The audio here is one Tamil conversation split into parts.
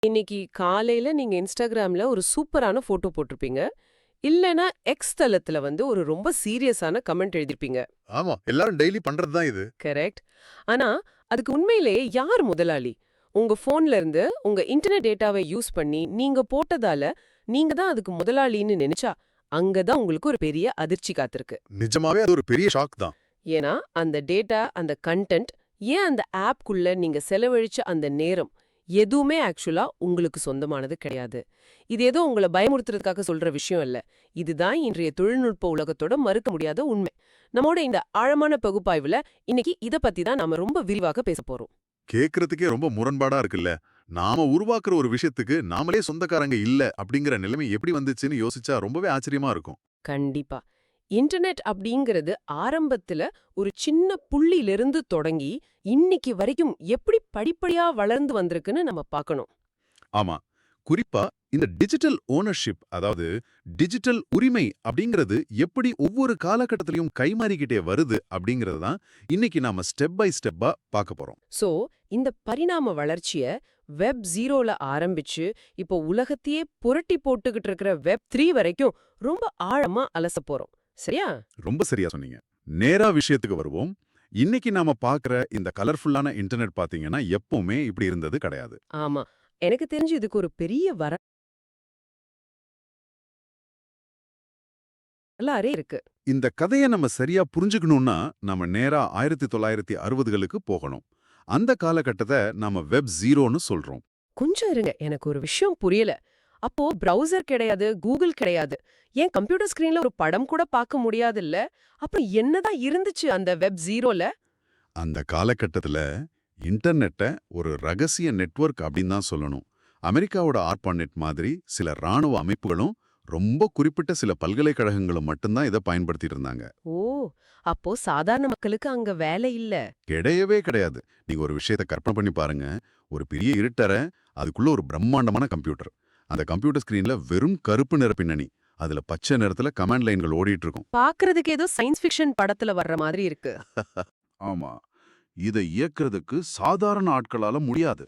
இன்னைக்கு காலையில நீங்க Instagramல ஒரு சூப்பரான ஃபோட்டோ போட்டிருப்பீங்க. இல்லன்னா எக்ஸ் தளத்துல ஒரு ரொம்ப சீரியஸான கமெண்ட் எழுதிருப்பீங்க. ஆமா. எல்லாரும் டெய்லி பண்றது தான் இது. கரெக்ட். ஆனா, அதுக்கு உண்மையிலேயே யார் முதலாளி? உங்க ஃபோன்ல இருந்து உங்க இன்டர்நெட் டேட்டாவை யூஸ் பண்ணி நீங்க போட்டதால, நீங்க தான் அதுக்கு முதலாளின்னு நினைச்சா, அங்க தான் உங்களுக்கு ஒரு பெரிய அதிர்ச்சி காத்திருக்கு. நிஜமாவே அது ஒரு பெரிய ஷாக் தான். ஏன்னா, அந்த டேட்டா, அந்த கன்டென்ட், ஏன் அந்த ஆப்க்குள்ள நீங்க செலவழிச்ச அந்த நேரம், எதுவுமே ஆக்சுவலா உங்களுக்கு சொந்தமானது கிடையாது. இது ஏதோ உங்கள பயமுறுத்துறதுக்காக சொல்ற விஷயம் இல்ல. இதுதான் இன்றைய தொழில்நுட்ப உலகத்தோட மறுக்க முடியாத உண்மை. நம்மோட இந்த ஆழமான பகுப்பாய்வுல இன்னைக்கு இத பத்தி தான் நாம ரொம்ப விரிவாக பேசப் போறோம். கேக்குறதுக்கே ரொம்ப முரண்பாடா இருக்குல்ல. நாம உருவாக்குற ஒரு விஷயத்துக்கு நாமளே சொந்தக்காரங்க இல்ல அப்படிங்கிற நிலைமை எப்படி வந்துச்சுன்னு யோசிச்சா ரொம்பவே ஆச்சரியமா இருக்கும். கண்டிப்பா. இன்டர்நெட் அப்படிங்கிறது ஆரம்பத்துல ஒரு சின்ன புள்ளியிலிருந்து தொடங்கி, இன்னைக்கு வரைக்கும் எப்படி படிப்படியா வளர்ந்து வந்திருக்குன்னு நம்ம பார்க்கணும். ஆமா. குறிப்பா இந்த டிஜிட்டல் ஓனர்ஷிப், அதாவது டிஜிட்டல் உரிமை அப்படிங்கிறது எப்படி ஒவ்வொரு காலகட்டத்திலயும் கைமாறிக்கிட்டே வருது அப்படிங்கிறது தான் இன்னைக்கு நாம ஸ்டெப் பை ஸ்டெப்பா பார்க்க போறோம். சோ, இந்த பரிணாம வளர்ச்சிய வெப் 0ல ஆரம்பிச்சு, இப்போ உலகத்தையே புரட்டி போட்டுக்கிட்டு இருக்கிற வெப் 3 வரைக்கும் ரொம்ப ஆழமா அலசப் போறோம். சரியா? ரொம்ப சரியா சொன்னீங்க. நேரா விஷயத்துக்கு வருவோம். இன்னைக்கு நாம பார்க்குற இந்த கலர்ஃபுல்லான இன்டர்நெட் பார்த்தீங்கன்னா, எப்பவுமே இப்படி இருந்தது கிடையாது. ஆமா. எனக்கு தெரிஞ்சு இதுக்கு ஒரு பெரிய வரலாறே இருக்கு. இந்த கதைய நம்ம சரியா புரிஞ்சுக்கணும்னா, நம்ம நேரா 1960களுக்கு போகணும். அந்த காலகட்டத்த நாம வெப் 0ன்னு சொல்றோம். கொஞ்சம் இருங்க. எனக்கு ஒரு விஷயம் புரியல. அப்போ பிரவுசர் கிடையாது, கூகுள் கிடையாது. ஏன் கம்ப்யூட்டர் ஸ்கிரீன்ல ஒரு படம் கூட பார்க்க முடியாதுல்ல? அப்புறம் என்னதான் இருந்துச்சு அந்த வெப் 0ல? அந்த காலகட்டத்துல இன்டர்நெட்ட ஒரு ரகசிய நெட்வொர்க் அப்படின்னு தான் சொல்லணும். அமெரிக்காவோட ஆர்பாநெட் மாதிரி சில ராணுவ அமைப்புகளும், ரொம்ப குறிப்பிட்ட சில பல்கலைக்கழகங்களும் மட்டும்தான் இத பயன்படுத்திட்டு இருந்தாங்க. ஓ! அப்போ சாதாரண மக்களுக்கு அங்க வேலை இல்ல. கிடையவே கிடையாது. நீங்க ஒரு விஷயத்த கற்பனை பண்ணி பாருங்க. ஒரு பெரிய இருட்டறை, அதுக்குள்ள ஒரு பிரம்மாண்டமான கம்ப்யூட்டர். அந்த கம்ப்யூட்டர் ஸ்கிரீன்ல வெறும் கருப்பு நிற பின்னணி. அதுல பச்சை நிறத்துல கமாண்ட் லைன்கள் ஓடிட்டு இருக்கும். பார்க்கறதுக்கு ஏதோ சயின்ஸ் ஃபிக்ஷன் படத்துல வர்ற மாதிரி இருக்கு. ஆமா. இத இயக்குறதுக்கு சாதாரண ஆட்களால முடியாது.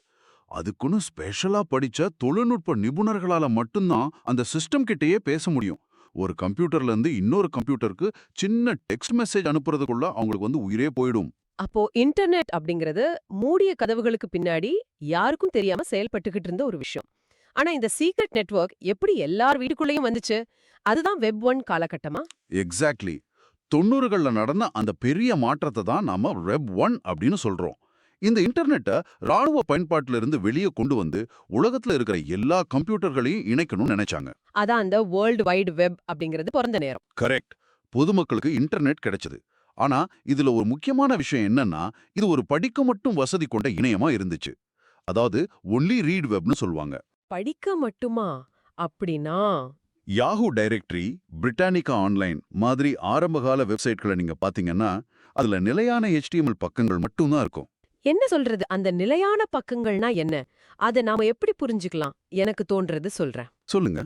அதுக்குன்னு ஸ்பெஷலா படிச்ச தொழில்நுட்ப நிபுணர்களால மட்டும்தான் அந்த சிஸ்டம் கிட்டயே பேச முடியும். ஒரு கம்ப்யூட்டர்ல இருந்து இன்னொரு கம்ப்யூட்டருக்கு சின்ன டெக்ஸ்ட் மெசேஜ் அனுப்புறதுக்குள்ள அவங்களுக்கு உயிரே போயிடும். அப்போ இன்டர்நெட் அப்படிங்கிறது மூடிய கதவுகளுக்கு பின்னாடி யாருக்கும் தெரியாம செயல்பட்டுக்கிட்டு இருந்த ஒரு விஷயம். ஆனா இந்த சீக்ரெட் நெட்வொர்க் எப்படி எல்லார் வீட்டுக்குள்ளேயும் வந்துச்சு? அதுதான் வெப் 1 காலகட்டமா? எக்ஸாக்ட்லி. 90கள்ல நடந்த அந்த பெரிய மாற்றத்தை தான் நாம வெப் 1 அப்படின்னு சொல்றோம். இந்த இன்டர்நெட்ட ராணுவ பயன்பாட்டில இருந்து வெளியே கொண்டு வந்து உலகத்துல இருக்கிற எல்லா கம்ப்யூட்டர்களையும் இணைக்கணும்னு நினைச்சாங்க. அதான் அந்த வேர்ல்ட் வைட் வெப் அப்படிங்கிறது பிறந்த நேரம். கரெக்ட். பொதுமக்களுக்கு இன்டர்நெட் கிடைச்சது. ஆனா இதுல ஒரு முக்கியமான விஷயம் என்னன்னா, இது ஒரு படிக்க மட்டும் வசதி கொண்ட இணையமா இருந்துச்சு. அதாவது ஒன்லி ரீட் வெப்னு சொல்லுவாங்க. படிக்க மட்டுமா? அப்படின்னா யாஹூ டைரக்டரி, பிரிட்டானிகா ஆன்லைன் மாதிரி ஆரம்பகால வெப்சைட்களை நீங்க பாத்தீங்கன்னா, அதுல நிலையான HTML பக்கங்கள் மட்டும்தான் இருக்கும். என்ன சொல்றது? அந்த நிலையான பக்கங்கள்னா என்ன? அத நாம எப்படி புரிஞ்சுக்கலாம்? எனக்கு தோன்றது சொல்றேன். சொல்லுங்க.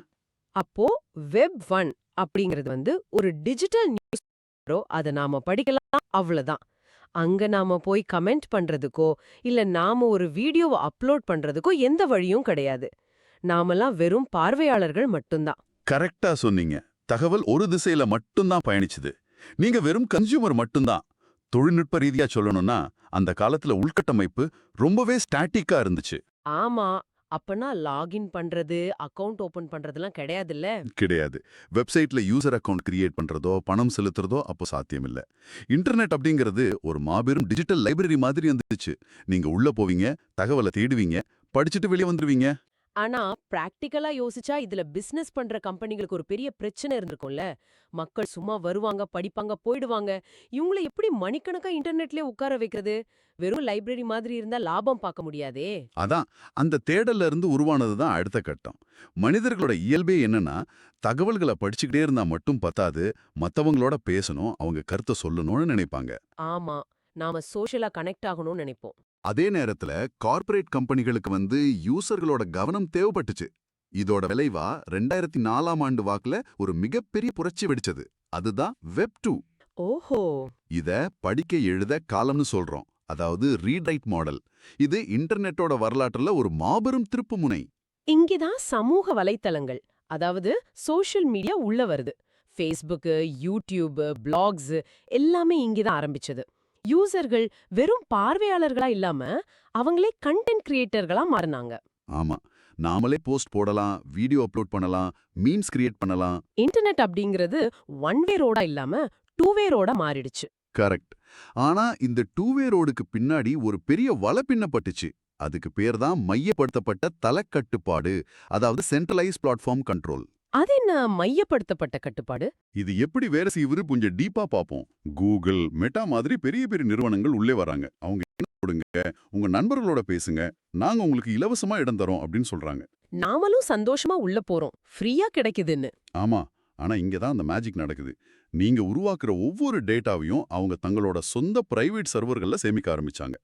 அப்போ வெப் 1 அப்படிங்கிறது ஒரு டிஜிட்டல் நியூஸ் அத நாம படிக்கலாம் அவ்வளவுதான். அங்க நாம போய் கமெண்ட் பண்றதுக்கோ, இல்ல நாம ஒரு வீடியோவ அப்லோட் பண்றதுக்கோ எந்த வழியும் கிடையாது. நாமெல்லாம் வெறும் பார்வையாளர்கள் மட்டும்தான். கரெக்டா சொன்னீங்க. தகவல் ஒரு திசையில மட்டும்தான் பயணிச்சுது. நீங்க வெறும் கன்சியூமர் மட்டும்தான். தொழில்நுட்ப ரீதியா சொல்லணும்னா, அந்த காலத்துல உள்கட்டமைப்பு ரொம்பவே ஸ்டாட்டிக்கா இருந்துச்சு. ஆமா. அப்பனா லாகின் பண்றது, அக்கவுண்ட் ஓபன் பண்றதெல்லாம் கிடையாதுல்ல? கிடையாது. வெப்சைட்ல யூசர் அக்கவுண்ட் கிரியேட் பண்றதோ, பணம் செலுத்துறதோ அப்போ சாத்தியமில்ல. இன்டர்நெட் அப்படிங்கிறது ஒரு மாபெரும் டிஜிட்டல் லைப்ரரி மாதிரி இருந்துச்சு. நீங்க உள்ள போவீங்க, தகவல தேடுவீங்க, படிச்சுட்டு வெளிய வந்துருவீங்க. ஆனா, பிராக்டிகலா யோசிச்சா இதுல பிசினஸ் பண்ற கம்பெனிகளுக்கு ஒரு பெரிய பிரச்சனை இருந்திருக்கும்ல. மக்கள் சும்மா வருவாங்க, படிப்பாங்க, போயிடுவாங்க. இவங்கள எப்படி மணிக்கணக்கா இன்டர்நெட்லயே உட்கார வைக்கிறது? வெறும் லைப்ரரி மாதிரி இருந்தா லாபம் பார்க்க முடியாதே. அதான் அந்த தேடல்ல இருந்து உருவானது தான் அடுத்த கட்டம். மனிதர்களோட இயல்பே என்னன்னா, தகவல்கள படிச்சுக்கிட்டே இருந்தா மட்டும் பத்தாது, மத்தவங்களோட பேசணும், அவங்க கருத்த சொல்லணும்னு நினைப்பாங்க. ஆமா. நாம சோஷியலா கனெக்ட் ஆகணும்னு நினைப்போம். அதே நேரத்துல கார்ப்பரேட் கம்பெனிகளுக்கு யூசர்களோட கவனம் தேவைப்பட்டுச்சு. இதோட விளைவா 2004ஆம் ஆண்டு வாக்குல ஒரு மிகப்பெரிய புரட்சி வெடிச்சது. அதுதான் வெப் 2. ஓஹோ! இத படிக்க எழுத காலம்னு சொல்றோம். அதாவது ரீட் ரைட் மாடல். இது இன்டர்நெட்டோட வரலாற்றுல ஒரு மாபெரும் திருப்புமுனை. இங்கதான் சமூக வலைத்தளங்கள், அதாவது சோஷியல் மீடியா உள்ள வருது. Facebook, யூடியூப், பிளாக்ஸ் எல்லாமே இங்கதான் ஆரம்பிச்சது. யூசர்கள் வெறும் பார்வையாளர்களா இல்லாம அவங்களே கண்டென்ட் கிரியேட்டர்களா மாறினாங்க. ஆமா, நாமளே போஸ்ட் போடலாம், வீடியோ அப்லோட் பண்ணலாம், மீம்ஸ் கிரியேட் பண்ணலாம். இன்டர்நெட் அப்படிங்கிறது ஒன் வே ரோடா இல்லாம டூ வே ரோடா மாறிடுச்சு. கரெக்ட். ஆனா இந்த டூ வே ரோடுக்கு பின்னாடி ஒரு பெரிய வலை பின்னப்பட்டுச்சு. அதுக்கு பேர் தான் மையப்படுத்தப்பட்ட தளக்கட்டுப்பாடு, அதாவது சென்ட்ரலைஸ் பிளாட்ஃபார்ம் கண்ட்ரோல். அது என்ன மையப்படுத்தப்பட்ட கட்டுப்பாடு? இது எப்படி வேலை செய்வது கொஞ்சம் டீப்பா பார்ப்போம். கூகுள், மெட்டா மாதிரி பெரிய பெரிய நிறுவனங்கள் உள்ளே வராங்க. அவங்க என்ன கொடுங்க, உங்க நண்பர்களோட பேசுங்க, நாங்க உங்களுக்கு இலவசமா இடம் தரோம் அப்படின்னு சொல்றாங்க. நாமளும் சந்தோஷமா உள்ள போறோம், ஃப்ரீயா கிடைக்குதுன்னு. ஆமா, ஆனா இங்க தான் அந்த மேஜிக் நடக்குது. நீங்க உருவாக்குற ஒவ்வொரு டேட்டாவையும் அவங்க தங்களோட சொந்த பிரைவேட் சர்வர்கள்ல சேமிக்க ஆரம்பிச்சாங்க.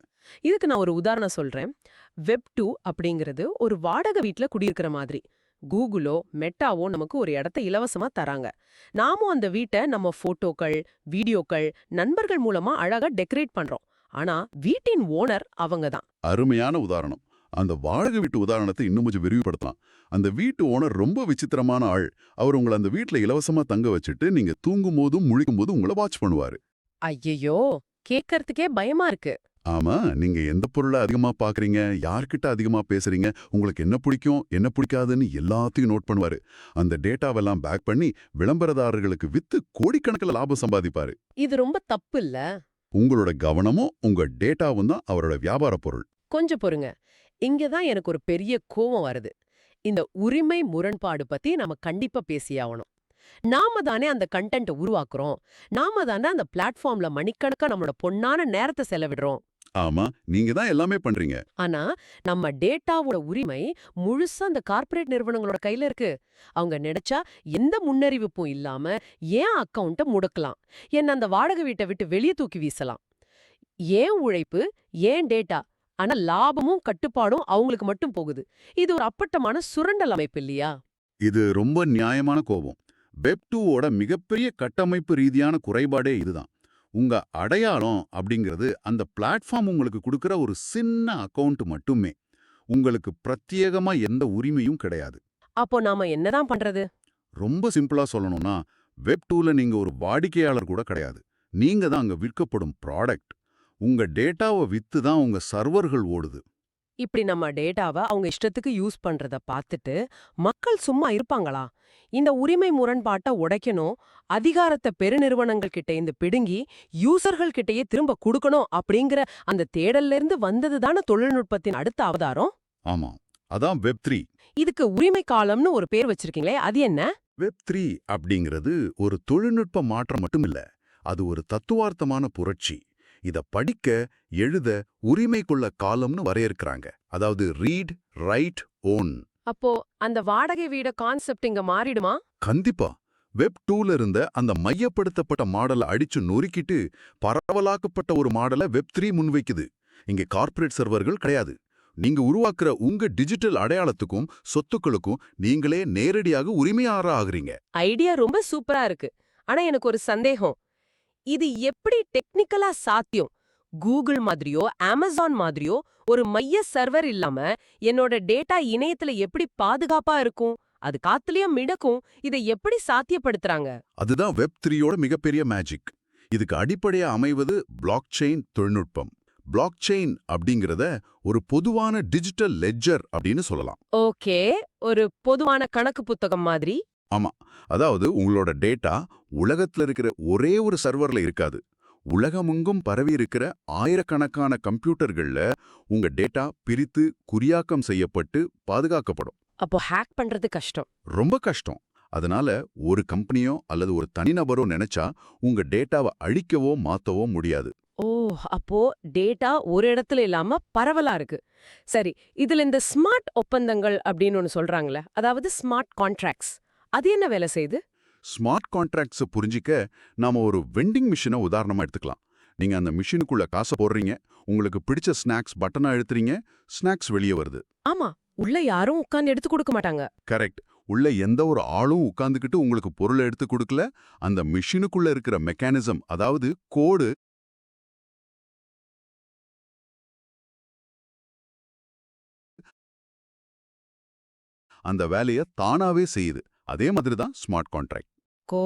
இதுக்கு நான் ஒரு உதாரணம் சொல்றேன். Web2 அப்படிங்கிறது ஒரு வாடகை வீட்ல குடியிருக்கிற மாதிரி. கூகுளோ மெட்டாவோ நமக்கு ஒரு இடத்த இலவசமா தராங்க. நாமும் அந்த வீட்டை நம்ம போட்டோக்கள், வீடியோக்கள், நண்பர்கள் மூலமா அழகா டெக்கரேட் பண்றோம். ஆனா வீட்டின் ஓனர் அவங்க தான். அருமையான உதாரணம். அந்த வாடகை வீட்டு உதாரணத்தை இன்னும் கொஞ்சம் விரிவுபடுத்தலாம். அந்த வீட்டு ஓனர் ரொம்ப விசித்திரமான ஆள். அவர் உங்களை அந்த வீட்ல இலவசமா தங்க வச்சுட்டு நீங்க தூங்கும் போதும் முழிக்கும் போதும் உங்களை வாட்ச் பண்ணுவாரு. ஐயையோ, கேட்கறதுக்கே பயமா இருக்கு. ஆமா, நீங்க எந்த பொருளை அதிகமா பாக்குறீங்க, யார்கிட்ட அதிகமா பேசுறீங்க, உங்களுக்கு என்ன பிடிக்கும் என்ன பிடிக்காதுன்னு எல்லாத்தையும் நோட் பண்ணுவாரு. அந்த டேட்டாவெல்லாம் பேக் பண்ணி விளம்பரதாரர்களுக்கு வித்து கோடிக்கணக்கில் லாபம் சம்பாதிப்பாரு. இது ரொம்ப தப்பு இல்ல? உங்களோட கவனமும் உங்க டேட்டாவும் தான் அவரோட வியாபார பொருள். கொஞ்சம் பொறுங்க. இங்கதான் எனக்கு ஒரு பெரிய கோவம் வருது. இந்த உரிமை முரண்பாடு பத்தி நாம கண்டிப்பா பேசியாகணும். நாம தானே அந்த கண்டென்ட் உருவாக்குறோம். நாம தானே அந்த பிளாட்ஃபார்ம்ல மணிக்கணக்கா நம்மளோட பொன்னான நேரத்தை செலவிடுறோம். ஆமா, நீங்க தான் எல்லாமே பண்றீங்க. ஆனா நம்ம டேட்டாவோட உரிமை முழுசா அந்த கார்ப்பரேட் நிறுவனங்களோட கையில இருக்கு. அவங்க நினைச்சா எந்த முன்னறிவிப்பும் இல்லாம ஏன் அக்கவுண்ட முடக்கலாம், என்ன அந்த வாடகை வீட்டை விட்டு வெளியே தூக்கி வீசலாம். ஏன் உழைப்பு, ஏன் டேட்டா, ஆனா லாபமும் கட்டுப்பாடும் அவங்களுக்கு மட்டும் போகுது. இது ஒரு அப்பட்டமான சுரண்டல் அமைப்பு இல்லையா? இது ரொம்ப நியாயமான கோபம். வெப்2ஓட மிகப்பெரிய கட்டமைப்பு ரீதியான குறைபாடே இதுதான். உங்க அடையாளம் அப்படிங்கிறது அந்த பிளாட்ஃபார்ம் உங்களுக்கு கொடுக்கிற ஒரு சின்ன அக்கவுண்ட் மட்டுமே. உங்களுக்கு பிரத்யேகமா எந்த உரிமையும் கிடையாது. அப்போ நாம என்னதான் பண்றது? ரொம்ப சிம்பிளா சொல்லணும்னா, வெப்2ல நீங்க ஒரு வாடிக்கையாளர் கூட கிடையாது. நீங்க தான் அங்க விற்கப்படும் ப்ராடக்ட். உங்க டேட்டாவை வித்து தான் உங்க சர்வர்கள் ஓடுது. இப்படி நம்ம டேட்டாவ அவங்க இஷ்டத்துக்கு யூஸ் பண்றத பார்த்துட்டு மக்கள் சும்மா இருப்பாங்களா? இந்த உரிமை முரண்பாட்டை உடைக்கணும், அதிகாரத்தை பெருநிறுவனங்கள் கிட்ட இருந்து பிடுங்கி யூசர்கள் கிட்டயே திரும்ப கொடுக்கணும் அப்படிங்கிற அந்த தேடல்ல இருந்து வந்ததுதான தொழில்நுட்பத்தின் அடுத்த அவதாரம். ஆமா, அதான் வெப்3. இதுக்கு உரிமை காலம்னு ஒரு பேர் வச்சிருக்கீங்களே, அது என்ன? வெப்3 அப்படிங்கிறது ஒரு தொழில்நுட்ப மாற்றம் மட்டும் இல்ல. அது ஒரு தத்துவார்த்தமான புரட்சி. இத படிக்க, எழுத உரிமை கொள்ள காலம்னு வரையறுக்கிறாங்க. அதாவது ரீட், ரைட், ஓன். அப்போ அந்த வாடகை வீட கான்செப்ட் இங்க மாறிடுமா? கண்டிப்பா. வெப்2ல இருந்த அந்த மையப்படுத்தப்பட்ட மாடலை அடிச்சு நொறுக்கிட்டு பரவலாக்கப்பட்ட ஒரு மாடலை வெப்3 முன்வைக்குது. இங்க கார்ப்பரேட் சர்வர்கள் கிடையாது. நீங்க உருவாக்குற உங்க டிஜிட்டல் அடையாளத்துக்கும் சொத்துக்களுக்கும் நீங்களே நேரடியாக உரிமையாளரா ஆகுறீங்க. ஐடியா ரொம்ப சூப்பரா இருக்கு. ஆனா எனக்கு ஒரு சந்தேகம். இது எப்படி டெக்னிக்கலா சாத்தியம்? கூகுள் மாதிரியோ அமேசான் மாதிரியோ ஒரு மைய சர்வர் இல்லாம என்னோட டேட்டா இணையத்துல எப்படி பாதுகாப்பா இருக்கும்? அது காத்துலயும் மிதக்கும். இதை எப்படி சாத்தியப்படுத்துறாங்க? அதுதான் வெப்3யோட மிகப்பெரிய மேஜிக். இதுக்கு அடிப்படையா அமைவது பிளாக் செயின் தொழில்நுட்பம். பிளாக் செயின் அப்படிங்கிறத ஒரு பொதுவான டிஜிட்டல் லெட்ஜர் அப்படின்னு சொல்லலாம். ஓகே, ஒரு பொதுவான கணக்கு புத்தகம் மாதிரி. ஆமா, அதாவது உங்களோட டேட்டா உலகத்துல இருக்கிற ஒரே ஒரு சர்வர்ல இருக்காது. உலகமெங்கும் பரவி இருக்கிற ஆயிரக்கணக்கான கம்ப்யூட்டர்கள்ல உங்க டேட்டா பிரித்து குறியாக்கம் செய்யப்பட்டு பாதுகாக்கப்படும். அப்போ ஹேக் பண்றது கஷ்டம். ரொம்ப கஷ்டம். அதனால ஒரு கம்பெனியோ அல்லது ஒரு தனிநபரோ நினைச்சா உங்க டேட்டாவை அழிக்கவோ மாத்தவோ முடியாது. ஓ, அப்போ டேட்டா ஒரு இடத்துல இல்லாம பரவலா இருக்கு. சரி, இதுல இந்த ஸ்மார்ட் ஒப்பந்தங்கள் அப்படின்னு ஒன்னு சொல்றாங்களே, அதாவது ஸ்மார்ட் கான்ட்ராக்ட்ஸ், அது என்ன வேலை செய்யுது? ஸ்மார்ட் கான்ட்ராக்ட்ஸை புரிஞ்சிக்க நாம ஒரு வெண்டிங் மிஷினை உதாரணமா எடுத்துக்கலாம். நீங்க அந்த மிஷினுக்குள்ள காசை போடுறீங்க, உங்களுக்கு பிடிச்ச ஸ்நாக்ஸ் பட்டனா அழுத்துறீங்க, ஸ்நாக்ஸ் வெளியே வருது. ஆமா, உள்ள யாரும் உட்கார்ந்து எடுத்து கொடுக்க மாட்டாங்க. கரெக்ட். உள்ள எந்த ஒரு ஆளும் உட்கார்ந்துகிட்டு உங்களுக்கு பொருளை எடுத்து கொடுக்கல. அந்த மிஷினுக்குள்ள இருக்கிற மெக்கானிசம், அதாவது கோடு அந்த வேலைய தானாவே செய்யுது. அதே மாதிரி தான் ஸ்மார்ட் கான்ட்ராக்ட். கோ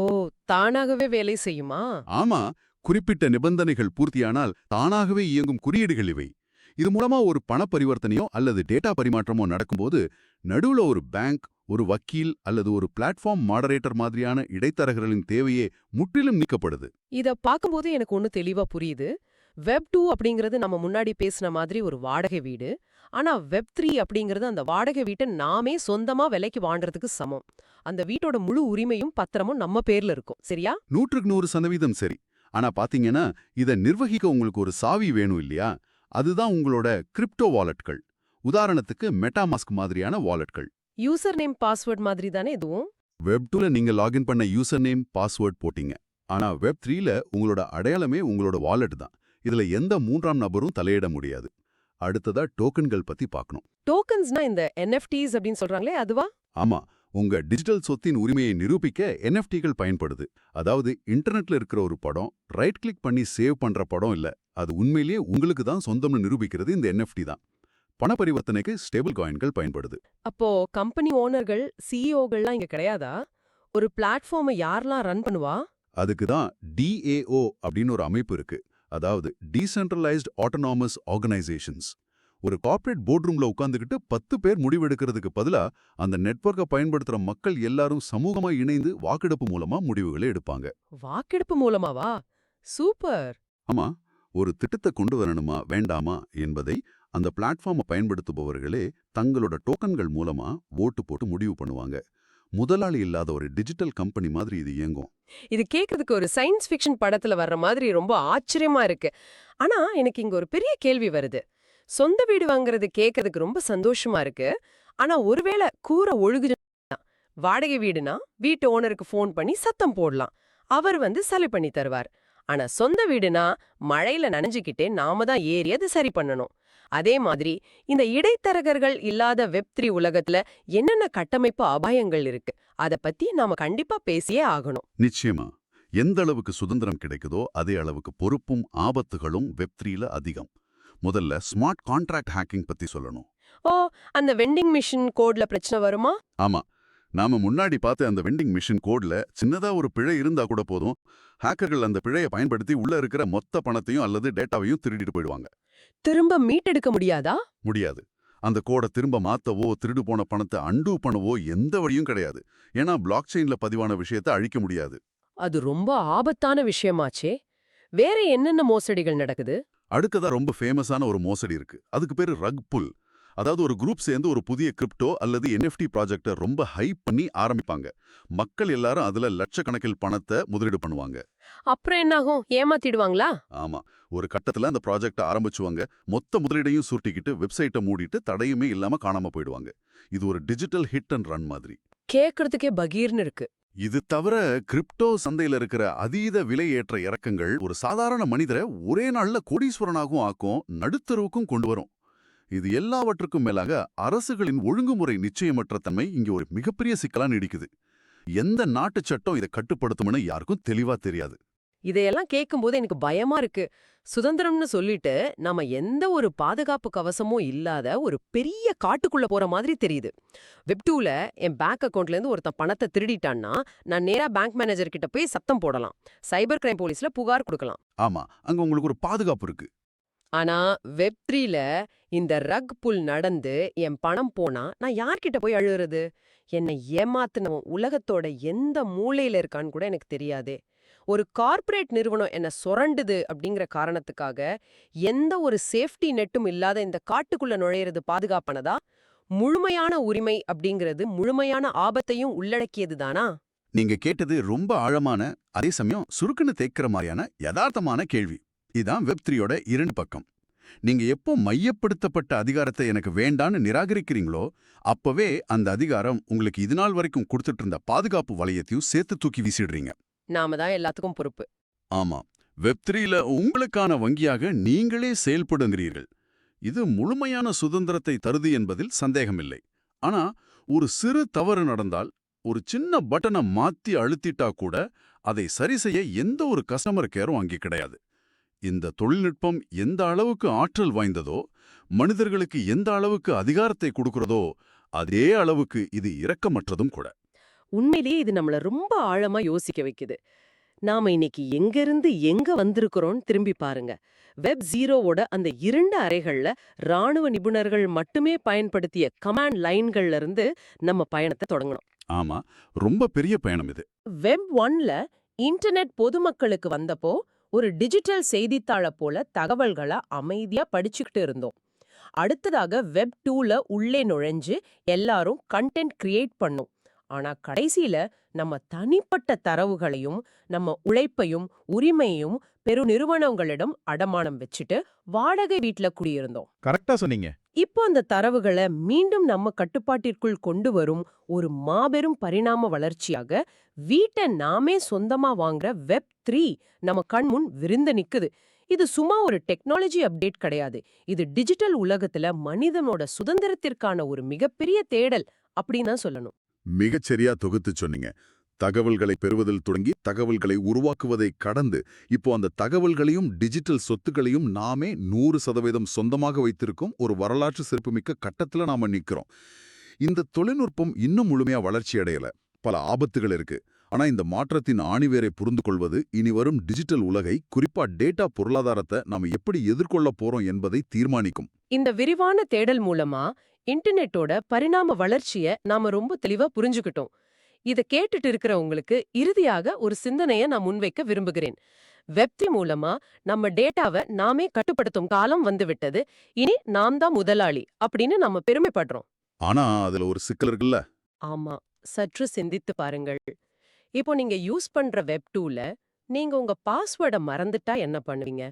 தானாகவே வேலை செய்யுமா? ஆமா, குறிப்பிட்ட நிபந்தனைகள் பூர்த்தியானால் தானாகவே இயங்கும் குறியீடுகள் இவை. இது மூலமா ஒரு பண பரிவர்த்தனையோ அல்லது டேட்டா பரிமாற்றமோ நடக்கும்போது நடுவுல ஒரு பேங்க், ஒரு வக்கீல் அல்லது ஒரு பிளாட்ஃபார்ம் மாடரேட்டர் மாதிரியான இடைத்தரகர்களின் தேவையே முற்றிலும் நீக்கப்படுது. இத பார்க்கும்போது எனக்கு ஒண்ணு தெளிவா புரியுது. வெப் 2 அப்படிங்கிறது நம்ம முன்னாடி பேசின மாதிரி ஒரு வாடகை வீடு. ஆனா வெப் 3 அப்படிங்கிறது அந்த வாடகை வீட்டை நாமே சொந்தமா விலைக்கு வாங்குறதுக்கு சமம். அந்த வீட்டோட முழு உரிமையும் பத்திரமும் நம்ம பேர்ல இருக்கும். சரியா? 100% சரி. ஆனா பாத்தீங்கன்னா, இத நிர்வகிக்க உங்களுக்கு ஒரு சாவி வேணும் இல்லையா? அதுதான் உங்களோட கிரிப்டோ வாலெட்கள். உதாரணத்துக்கு மெட்டாமாஸ்க் மாதிரியான வாலெட்கள். யூசர் நேம் பாஸ்வேர்ட் மாதிரி தானே இதுவும்? வெப் 2ல நீங்க லாகின் பண்ண யூசர் நேம், பாஸ்வேர்ட் போட்டீங்க. ஆனா வெப் 3ல உங்களோட அடையாளமே உங்களோட வாலெட் தான். இதுல எந்த மூன்றாம் நபரும் தலையிட முடியாது. அடுத்ததா டோக்கன்கள் பத்தி பார்க்கணும். டோக்கன்ஸ்னா இந்த NFTs அப்படின்னு சொல்றாங்களே அதுவா? ஆமா, உங்க டிஜிட்டல் சொத்தின் உரிமையை நிரூபிக்க NFTகள் பயன்படுது. அதாவது இன்டர்நெட்ல இருக்கிற ஒரு படம் ரைட் கிளிக் பண்ணி சேவ் பண்ற படம் இல்ல. அது உண்மையிலேயே உங்களுக்கு தான் சொந்தம்னு நிரூபிக்கிறது இந்த NFT தான். பண பரிவர்த்தனைக்கு ஸ்டேபிள் காயின்கள் பயன்படுது. அப்போ கம்பெனி ஓனர்கள், CEOகள்லாம் இங்க கிடையாதா? ஒரு பிளாட்ஃபார்மை யாரெல்லாம் ரன் பண்ணுவா? அதுக்கு தான் DAO அப்படின்னு ஒரு அமைப்பு இருக்கு. அதாவது டீசென்ட்ரலைஸ்ட் ஆட்டோனாமஸ் ஆர்கனைசேஷன்ஸ். ஒரு கார்ப்பரேட் போர்ட் ரூம்ல உட்கார்ந்துகிட்டு 10 பேர் முடிவெடுக்கிறதுக்கு பதிலா அந்த நெட்வொர்க்கை பயன்படுத்துற மக்கள் எல்லாரும் சமூகமா இணைந்து வாக்கெடுப்பு மூலமா முடிவுகளை எடுப்பாங்க. வாக்கெடுப்பு மூலமாவா? சூப்பர்! ஆமா, ஒரு திட்டத்தை கொண்டு வரணுமா வேண்டாமா என்பதை அந்த பிளாட்ஃபார்மை பயன்படுத்துபவர்களே தங்களோட டோக்கன்கள் மூலமா ஓட்டு போட்டு முடிவு பண்ணுவாங்க. முதலாளி இல்லாத ஒரு டிஜிட்டல் கம்பெனி மாதிரி இது இயங்கும். இது கேட்கறதுக்கு ஒரு சயின்ஸ் ஃபிக்ஷன் படத்துல வர்ற மாதிரி ரொம்ப ஆச்சரியமா இருக்கு. ஆனா எனக்கு இங்க ஒரு பெரிய கேள்வி வருது. சொந்த வீடு வாங்குறது கேட்கறதுக்கு ரொம்ப சந்தோஷமா இருக்கு. ஆனா ஒருவேளை கூரை ஒழுகுச்சுன்னா, வாடகை வீடுனா வீட்டு ஓனருக்கு ஃபோன் பண்ணி சத்தம் போடலாம். அவர் வந்து சரி பண்ணி தருவார். ஆனா சொந்த வீடுனா மழையில நனைஞ்சுக்கிட்டே நாம தான் ஏறி அதை சரி பண்ணணும். அதே மாதிரி இந்த இடைத்தரகர்கள் இல்லாத வெப் 3 உலகத்துல என்னென்ன கட்டமைப்பு அபாயங்கள் இருக்கு? அத பத்தி நாம கண்டிப்பா பேசியே ஆகணும். நிச்சயமா, எந்த அளவுக்கு சுதந்திரம் கிடைக்குதோ அதே அளவுக்கு பொறுப்பும் ஆபத்துகளும் வெப் 3ல அதிகம். முதல்ல ஸ்மார்ட் கான்ட்ராக்ட் ஹேக்கிங் பத்தி சொல்லணும். ஓ, அந்த வெண்டிங் மிஷின் கோட்ல பிரச்சனை வருமா? ஆமா, நாம முன்னாடி பார்த்த அந்த வெண்டிங் மிஷின் கோட்ல சின்னதா ஒரு பிழை இருந்தா கூட போதும், ஹேக்கர்கள் அந்த பிழையை பயன்படுத்தி உள்ள இருக்கிற மொத்த பணத்தையும் அல்லது டேட்டாவையும் திருடிட்டு போயிடுவாங்க. திரும்ப மீட்டெடுக்க முடியாதா? முடியாது. அந்த கோடை திரும்ப மாத்தவோ திருடு போன பணத்தை அன்டூ பண்ணவோ எந்த வழியும் கிடையாது. ஏன்னா பிளாக் செயின்ல பதிவான விஷயத்தை அழிக்க முடியாது. அது ரொம்ப ஆபத்தான விஷயமாச்சே. வேற என்னென்ன மோசடிகள் நடக்குது? அடுத்ததா ரொம்ப ஃபேமஸான ஒரு மோசடி இருக்கு. அதுக்கு பேரு ரக் புல். அதாவது ஒரு குரூப் சேர்ந்து ஒரு புதிய கிரிப்டோ அல்லது NFT ப்ராஜெக்டை ரொம்ப ஹைப் பண்ணி ஆரம்பிப்பாங்க. மக்கள் எல்லாரும் அதுல லட்சக்கணக்கில் பணத்தை முதலீடு பண்ணுவாங்க. அப்புறம் என்னாகும்? ஏமாத்திடுவாங்களா? ஆமா, ஒரு கட்டத்துல அந்த ப்ராஜெக்டை ஆரம்பிச்சுவாங்க. மொத்த முதலீடையும் சுருட்டிக்கிட்டு வெப்சைட்டை மூடிட்டு தடையுமே இல்லாம காணாம போயிடுவாங்க. இது ஒரு டிஜிட்டல் ஹிட் அண்ட் ரன் மாதிரி. கேட்கறதுக்கே பகீர்னு இருக்கு. இது தவிர கிரிப்டோ சந்தையில இருக்கிற அதீத விலை ஏற்ற இறக்கங்கள் ஒரு சாதாரண மனிதரை ஒரே நாள்ல கோடீஸ்வரனாகவும் ஆக்கும், நடுத்தருவுக்கும் கொண்டு வரும். இது எல்லாவற்றுக்கும் மேலாக அரசுகளின் ஒழுங்குமுறை நிச்சயமற்ற தன்மை இங்க ஒரு மிகப்பெரிய சிக்கலா நீடிக்குது. எந்த நாட்டு சட்டம் இதை கட்டுப்படுத்தும்னு யாருக்கும் தெளிவா தெரியாது. இதையெல்லாம் கேட்கும்போது எனக்கு பயமா இருக்கு. சுதந்திரம்னு சொல்லிட்டு நாம எந்த ஒரு பாதுகாப்பு கவசமும் இல்லாத ஒரு பெரிய காட்டுக்குள்ள போற மாதிரி தெரியுது. வெப் 2ல என் பேங்க் அக்கவுண்ட்ல இருந்து ஒருத்தன் பணத்தை திருடிட்டான்னா நான் நேரா பேங்க் மேனேஜர் கிட்ட போய் சத்தம் போடலாம். சைபர் கிரைம் போலீஸ்ல புகார் கொடுக்கலாம். ஆமா, அங்க உங்களுக்கு ஒரு பாதுகாப்பு இருக்கு. ஆனா வெப் 3ல இந்த ரக் புல் நடந்து என் பணம் போனா நான் யார்கிட்ட போய் அழுகுறது? என்னை ஏமாத்துனவன் உலகத்தோட எந்த மூலையில இருக்கான்னு கூட எனக்கு தெரியாதே. ஒரு கார்ப்பரேட் நிறுவனம் என்ன சொரண்டுது அப்படிங்கிற காரணத்துக்காக எந்த ஒரு சேஃப்டி நெட்டும் இல்லாத இந்த காட்டுக்குள்ள நுழையிறது பாதுகாப்பானதா? முழுமையான உரிமை அப்படிங்கிறது முழுமையான ஆபத்தையும் உள்ளடக்கியது தானா? நீங்க கேட்டது ரொம்ப ஆழமான, அதே சமயம் சுருக்குன்னு தேய்க்கிற மாதிரியான யதார்த்தமான கேள்வி. இதான் வெப் 3யோட இரண்டு பக்கம். நீங்க எப்போ மையப்படுத்தப்பட்ட அதிகாரத்தை எனக்கு வேண்டான்னு நிராகரிக்கிறீங்களோ அப்பவே அந்த அதிகாரம் உங்களுக்கு இதுநாள் வரைக்கும் கொடுத்துட்டு இருந்த பாதுகாப்பு வளையத்தையும் சேர்த்து தூக்கி வீசிடுறீங்க. நாம தான் எல்லாத்துக்கும் பொறுப்பு. ஆமா, வெப் 3ல உங்களுக்கான வங்கியாக நீங்களே செயல்படுங்கிறீர்கள். இது முழுமையான சுதந்திரத்தை தருது என்பதில் சந்தேகமில்லை. ஆனா ஒரு சிறு தவறு நடந்தால், ஒரு சின்ன பட்டனை மாத்தி அழுத்திட்டா கூட அதை சரி செய்ய எந்த ஒரு கஸ்டமர் கேரும் அங்கே கிடையாது. இந்த தொழில்நுட்பம் எந்த அளவுக்கு ஆற்றல் வாய்ந்ததோ, மனிதர்களுக்கு எந்த அளவுக்கு அதிகாரத்தை கொடுக்கிறதோ அதே அளவுக்கு இது இரக்கமற்றதும் கூட. உண்மையிலேயே இது நம்மள ரொம்ப ஆழமா யோசிக்க வைக்குது. நாம இன்னைக்கு எங்கிருந்து எங்க வந்திருக்கிறோம்னு திரும்பி பாருங்க. வெப் ஜீரோவோட அந்த 2 அறைகள்ல ராணுவ நிபுணர்கள் மட்டுமே பயன்படுத்திய கமாண்ட் லைன்கள்ல இருந்து நம்ம பயணத்தை தொடங்கணும். ஆமா, ரொம்ப பெரிய பயணம் இது. வெப் 1ல இன்டர்நெட் பொதுமக்களுக்கு வந்தப்போ ஒரு டிஜிட்டல் செய்தித்தாள போல தகவல்களை அமைதியா படிச்சுக்கிட்டு இருந்தோம். அடுத்ததாக வெப் 2ல உள்ளே நுழைஞ்சு எல்லாரும் கண்டென்ட் கிரியேட் பண்ணோம். ஆனா கடைசியில நம்ம தனிப்பட்ட தரவுகளையும் நம்ம உழைப்பையும் உரிமையையும் பெருநிறுவனங்களிடம் அடமானம் வச்சுட்டு வாடகை வீட்ல குடியிருந்தோம். கரெக்டா சொன்னீங்க. இப்போ அந்த தரவுகளை மீண்டும் நம்ம கட்டுப்பாட்டிற்குள் கொண்டு வரும் ஒரு மாபெரும் பரிணாம வளர்ச்சியாக வீட்டை நாமே சொந்தமா வாங்குற வெப் 3 நம்ம கண்முன் விரிந்து நிக்குது. இது சும்மா ஒரு டெக்னாலஜி அப்டேட் கிடையாது. இது டிஜிட்டல் உலகத்துல மனிதனோட சுதந்திரத்திற்கான ஒரு மிகப்பெரிய தேடல் அப்படின்னு தான் சொல்லணும். மிகச்சரியா தொகுத்து சொன்னீங்க. தகவல்களை பெறுவதில் தொடங்கி தகவல்களை உருவாக்குவதை கடந்து இப்போ அந்த தகவல்களையும் டிஜிட்டல் சொத்துக்களையும் நாமே 100% சொந்தமாக வைத்திருக்கும் ஒரு வரலாற்று சிறப்புமிக்க கட்டத்துல நாம நிக்கிறோம். இந்த தொழில்நுட்பம் இன்னும் முழுமையா வளர்ச்சி அடையல. பல ஆபத்துகள் இருக்கு. ஆனா இந்த மாற்றத்தின் ஆணிவேரை புரிந்து கொள்வது இனி வரும் டிஜிட்டல் உலகை, குறிப்பா டேட்டா பொருளாதாரத்தை நாம எப்படி எதிர்கொள்ள போறோம் என்பதை தீர்மானிக்கும். இந்த விரிவான தேடல் மூலமா இன்டர்நெட்டோட பரிணாம வளர்ச்சிய நாம ரொம்ப தெளிவா புரிஞ்சுக்கிட்டோம். இத கேட்டுட்டு இருக்கிற உங்களுக்கு இறுதியாக ஒரு சிந்தனைய நான் முன்வைக்க விரும்புகிறேன். வெப் மூலமா நம்ம டேட்டாவை நாமே கட்டுப்படுத்தும் காலம் வந்துவிட்டது. இனி நாம் தான் முதலாளி அப்படின்னு நம்ம பெருமைப்படுறோம். ஆனா அதுல ஒரு சிக்கல் இருக்குல்ல. ஆமா, சற்று சிந்தித்து பாருங்கள். இப்போ நீங்க யூஸ் பண்ற வெப் 2ல நீங்க உங்க பாஸ்வேர்டை மறந்துட்டா என்ன பண்ணுவீங்க?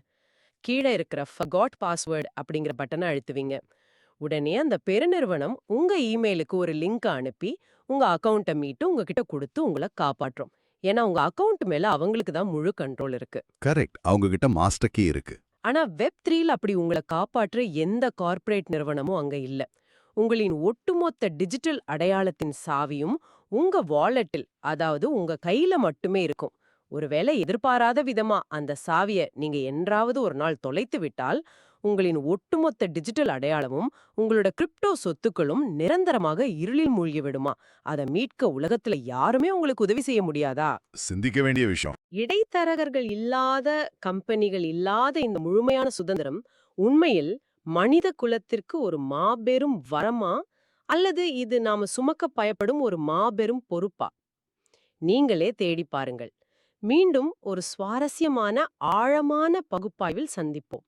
கீழே இருக்கிற ஃபர்காட் பாஸ்வேர்ட் அப்படிங்கிற பட்டனை அழுத்துவீங்க. உடனே அந்த பெருநிறுவனம் உங்க இமெயிலுக்கு ஒரு லிங்க் அனுப்பி உங்க அக்கவுண்ட்டை மீட்டு உங்ககிட்ட கொடுத்து உங்களை காப்பாற்றும். ஏன்னா உங்க அக்கவுண்ட் மேல அவங்களுக்கு தான் முழு கண்ட்ரோல் இருக்கு. கரெக்ட். அவங்க கிட்ட மாஸ்டர் கீ இருக்கு. ஆனா வெப் 3ல அப்படி உங்களை காப்பாற்ற எந்த கார்ப்பரேட் நிறுவனமும் அங்க இல்ல. உங்களின் ஒட்டுமொத்த டிஜிட்டல் அடையாளத்தின் சாவியும் உங்க வாலெட்டில், அதாவது உங்க கையில மட்டுமே இருக்கும். ஒருவேளை எதிர்பாராத விதமா அந்த சாவிய நீங்க என்றாவது ஒரு நாள் தொலைத்து விட்டால் உங்களின் ஒட்டுமொத்த டிஜிட்டல் அடையாளமும் உங்களோட கிரிப்டோ சொத்துக்களும் நிரந்தரமாக இருளில் மூழ்கி விடுமா? அதை மீட்க உலகத்துல யாருமே உங்களுக்கு உதவி செய்ய முடியாதா? சிந்திக்க வேண்டிய விஷயம். இடைத்தரகர்கள் இல்லாத, கம்பெனிகள் இல்லாத இந்த முழுமையான சுதந்திரம் உண்மையில் மனித குலத்திற்கு ஒரு மாபெரும் வரமா, அல்லது இது நாம சுமக்க பயப்படும் ஒரு மாபெரும் பொறுப்பா? நீங்களே தேடி பாருங்கள். மீண்டும் ஒரு சுவாரஸ்யமான ஆழமான பகுப்பாய்வில் சந்திப்போம்.